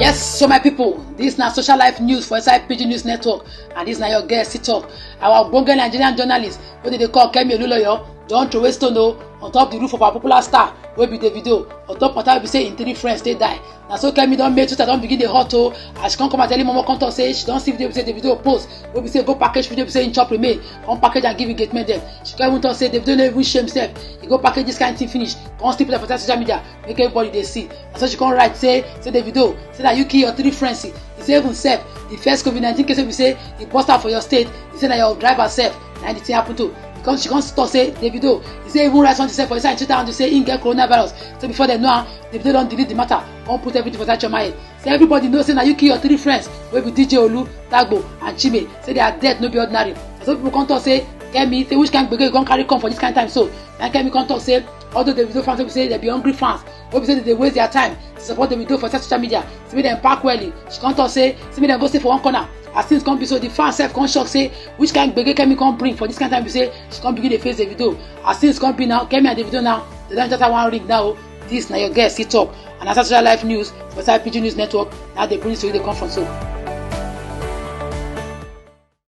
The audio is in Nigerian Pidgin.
Yes, so my people, this na social life news for inside PG News Network, and this na your guest talk. Our Bonga Nigerian journalist, what they call Kemi Oluloyo, don throw stone on top the roof of our popular star, wey be Davido. On top of that, we say in 3 friends they die. Now so Kemi don make Twitter don begin the hot as she come and tell him Momo come talk say she don see video say Davido post, wey be say go package video be say in chop remain, come package and give engagement dem. She come even talk say Davido no even shame himself. He go package this kind of thing finish, come still put it for social media, make everybody they see. And so she come write say Davido, say that you kill your 3 friends. He say even self, the first COVID-19 case we say he post out for your state, he say that your driver self, and the thing happen to. Because she can't talk say Davido, he say even write something say for inside Twitter and to say he get coronavirus. So before they know Davido don't delete the matter, come put everything for that your mind. Say everybody knows say that you kill your 3 friends, wey be DJ Olu, Tagbo, and Chime. Say they are dead, no be ordinary. So people come talk say, Kemi, say which kind of you gon carry come for this kind of time so. And Kemi come talk say, although Davido fans will say they be hungry fans, wey be say they waste their time to support Davido for social media. Say them pack well. She come talk say me them go stay for one corner. As things come be so the fans self come shock say which kind of Kemi come bring for this kind of time be say she come begin to face Davido. As things come be now, Kemi and Davido now, they don't just have one ring now. This na your guest talk, and as social life news for inside PG News Network. Now they bring to you the conference so.